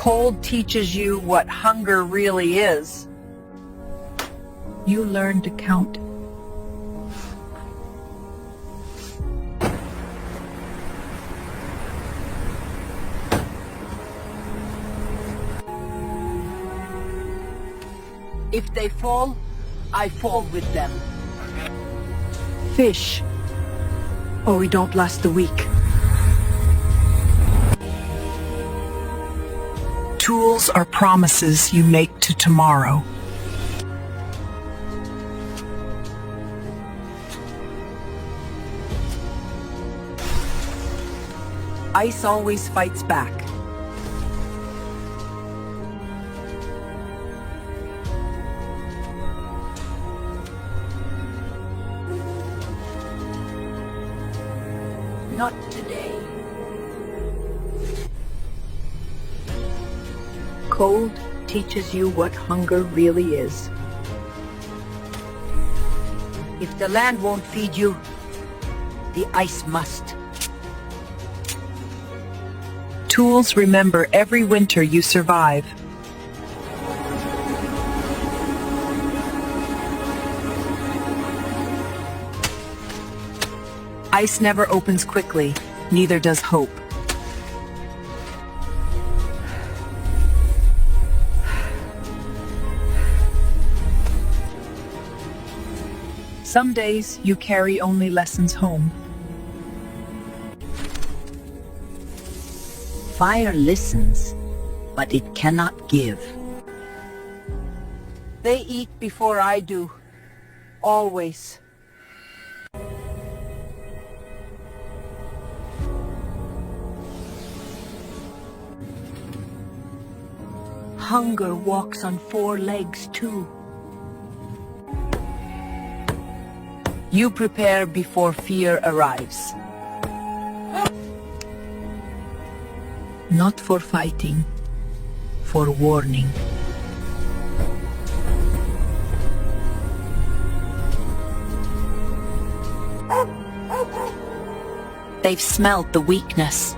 Cold teaches you what hunger really is. You learn to count. If they fall, I fall with them. Fish, or we don't last the week. Tools are promises you make to tomorrow. Ice always fights back. Not today. Cold teaches you what hunger really is. If the land won't feed you, the ice must. Tools remember every winter you survive. Ice never opens quickly, neither does hope. Some days you carry only lessons home. Fire listens, but it cannot give. They eat before I do, always. Hunger walks on 4 legs too. You prepare before fear arrives. Not for fighting, for warning. They've smelled the weakness.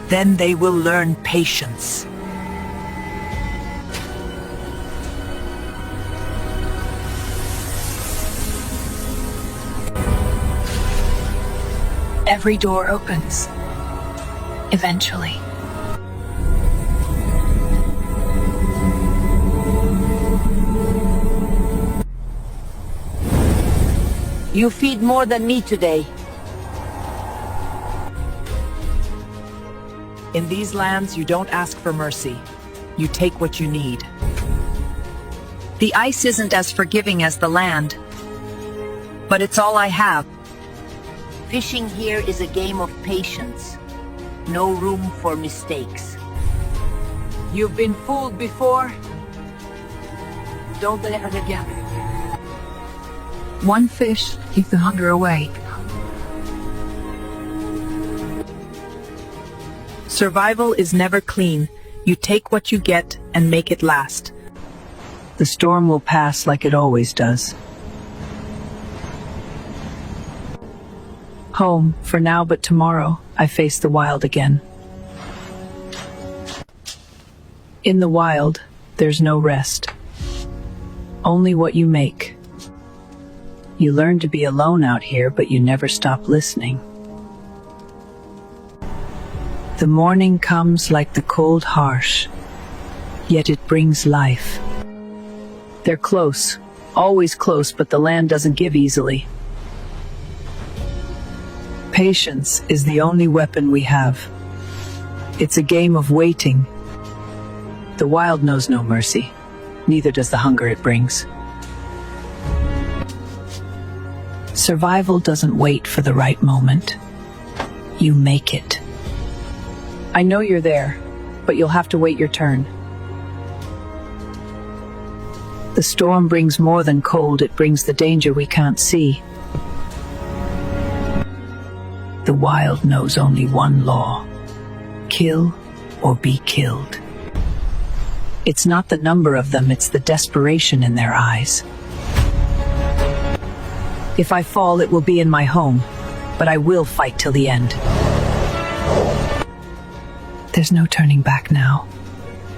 Then they will learn patience. Every door opens, eventually. You feed more than me today. In these lands, you don't ask for mercy. You take what you need. The ice isn't as forgiving as the land, but it's all I have. Fishing here is a game of patience. No room for mistakes. You've been fooled before. Don't let it again. One fish keeps the hunger away. Survival is never clean. You take what you get and make it last. The storm will pass like it always does. Home for now, but tomorrow I face the wild again. In the wild, there's no rest. Only what you make. You learn to be alone out here, but you never stop listening. The morning comes like the cold harsh, yet it brings life. They're close, always close, but the land doesn't give easily. Patience is the only weapon we have. It's a game of waiting. The wild knows no mercy, neither does the hunger it brings. Survival doesn't wait for the right moment. You make it. I know you're there, but you'll have to wait your turn. The storm brings more than cold, it brings the danger we can't see. The wild knows only one law: kill or be killed. It's not the number of them, it's the desperation in their eyes. If I fall, it will be in my home, but I will fight till the end. There's no turning back now.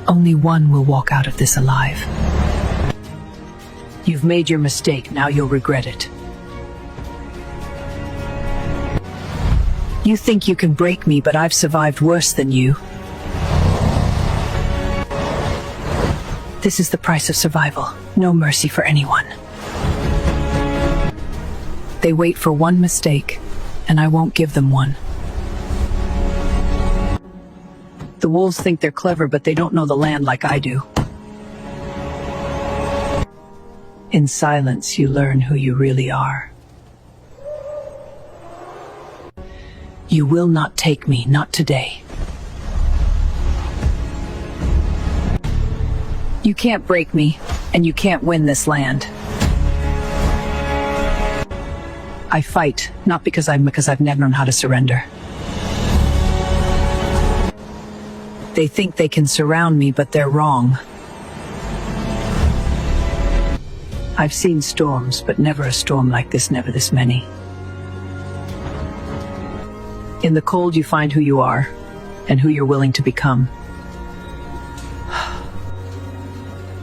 Only one will walk out of this alive. You've made your mistake, now you'll regret it. You think you can break me, but I've survived worse than you. This is the price of survival. No mercy for anyone. They wait for one mistake, and I won't give them one. The wolves think they're clever, but they don't know the land like I do. In silence, you learn who you really are. You will not take me, not today. You can't break me, and you can't win this land. I fight, not because I've never known how to surrender. They think they can surround me, but they're wrong. I've seen storms, but never a storm like this, never this many. In the cold, you find who you are, and who you're willing to become.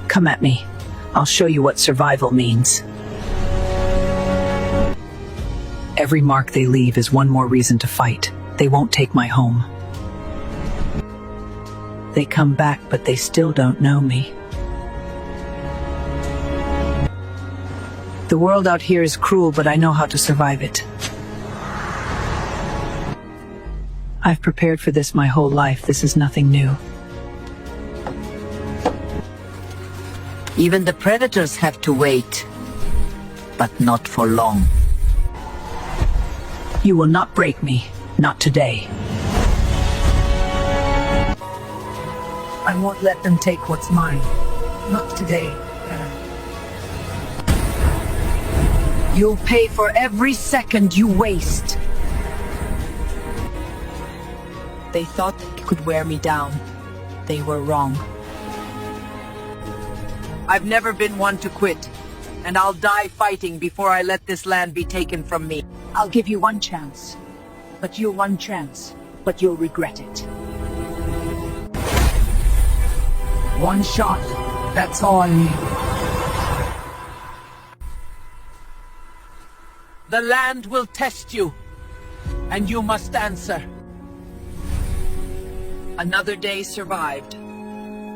Come at me. I'll show you what survival means. Every mark they leave is one more reason to fight. They won't take my home. They come back, but they still don't know me. The world out here is cruel, but I know how to survive it. I've prepared for this my whole life. This is nothing new. Even the predators have to wait, but not for long. You will not break me, not today. I won't let them take what's mine, not today. You'll pay for every second you waste. They thought they could wear me down. They were wrong. I've never been one to quit, and I'll die fighting before I let this land be taken from me. I'll give you one chance, but you'll regret it. One shot, that's all I need. The land will test you, and you must answer. Another day survived,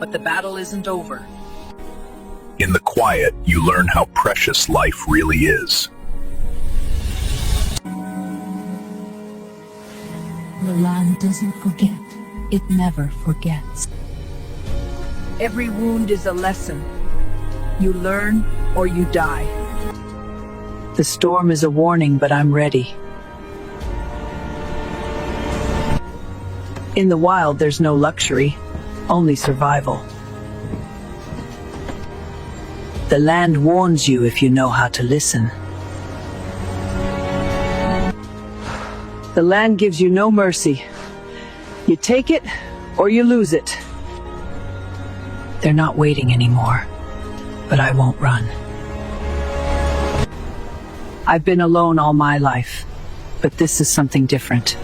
but the battle isn't over. In the quiet, you learn how precious life really is. The land doesn't forget. It never forgets. Every wound is a lesson. You learn or you die. The storm is a warning, but I'm ready. In the wild, there's no luxury, only survival. The land warns you if you know how to listen. The land gives you no mercy. You take it or you lose it. They're not waiting anymore, but I won't run. I've been alone all my life, but this is something different.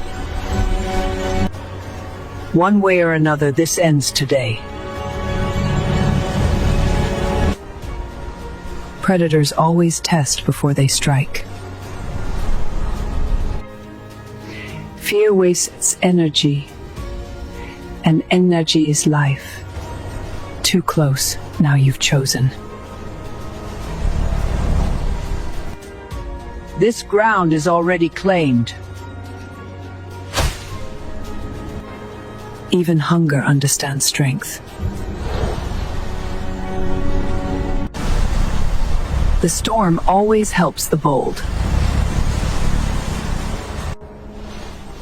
One way or another, this ends today. Predators always test before they strike. Fear wastes energy, and energy is life. Too close, now you've chosen. This ground is already claimed. Even hunger understands strength. The storm always helps the bold.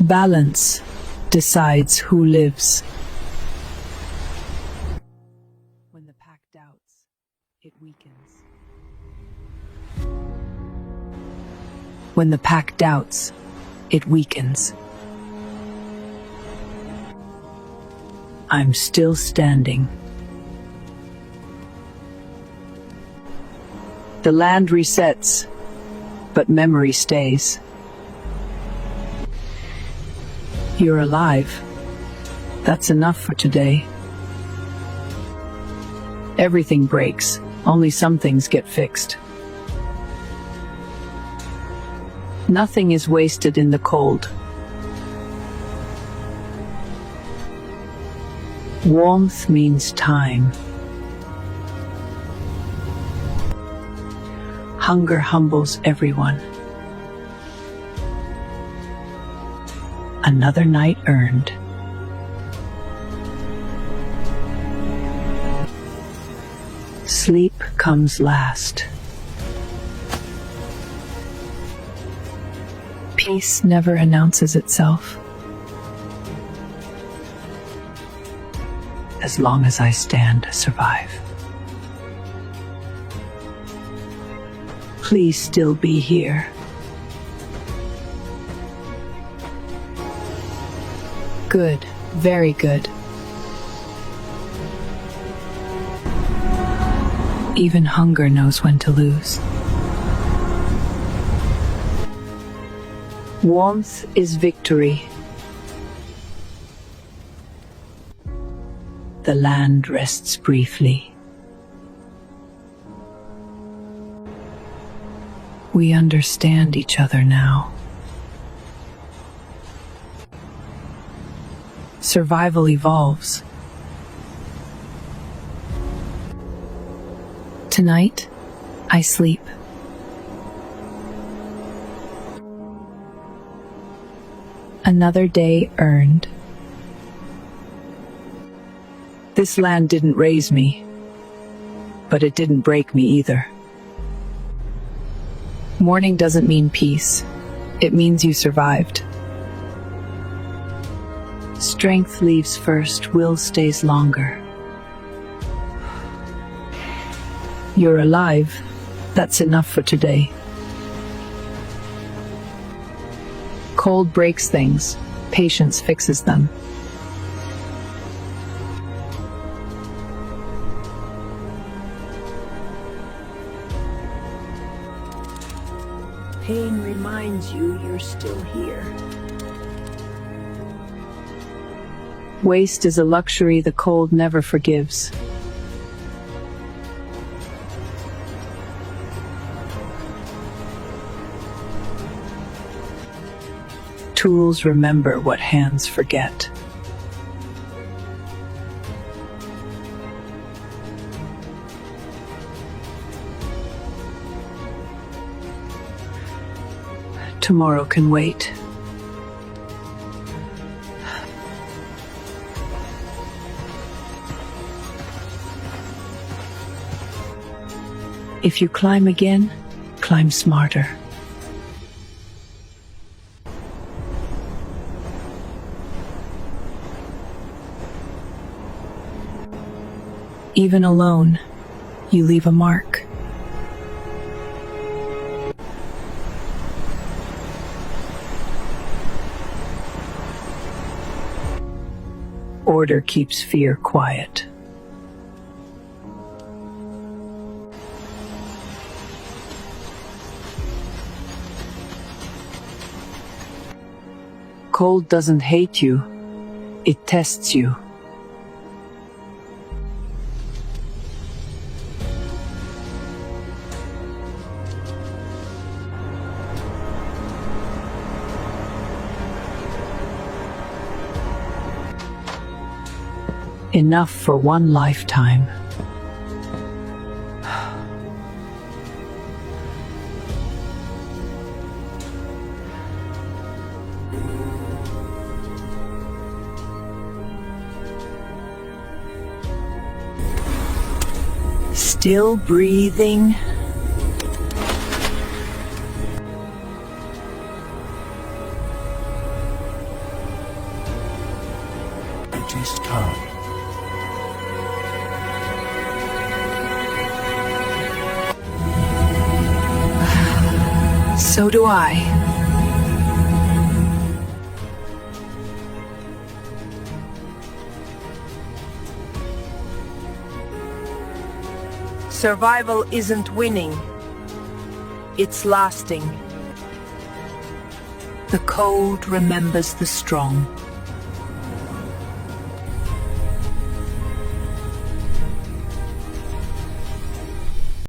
Balance decides who lives. When the pack doubts, it weakens. When the pack doubts, it weakens. I'm still standing. The land resets, but memory stays. You're alive. That's enough for today. Everything breaks, only some things get fixed. Nothing is wasted in the cold. Warmth means time. Hunger humbles everyone. Another night earned. Sleep comes last. Peace never announces itself. As long as I stand, survive. Please still be here. Good, very good. Even hunger knows when to lose. Warmth is victory. The land rests briefly. We understand each other now. Survival evolves. Tonight, I sleep. Another day earned. This land didn't raise me, but it didn't break me either. Morning doesn't mean peace. It means you survived. Strength leaves first, will stays longer. You're alive. That's enough for today. Cold breaks things. Patience fixes them. Pain reminds you you're still here. Waste is a luxury the cold never forgives. Tools remember what hands forget. Tomorrow can wait. If you climb again, climb smarter. Even alone, you leave a mark. Order keeps fear quiet. Cold doesn't hate you, it tests you. Enough for one lifetime. Still breathing. It is time. So do I. Survival isn't winning. It's lasting. The cold remembers the strong.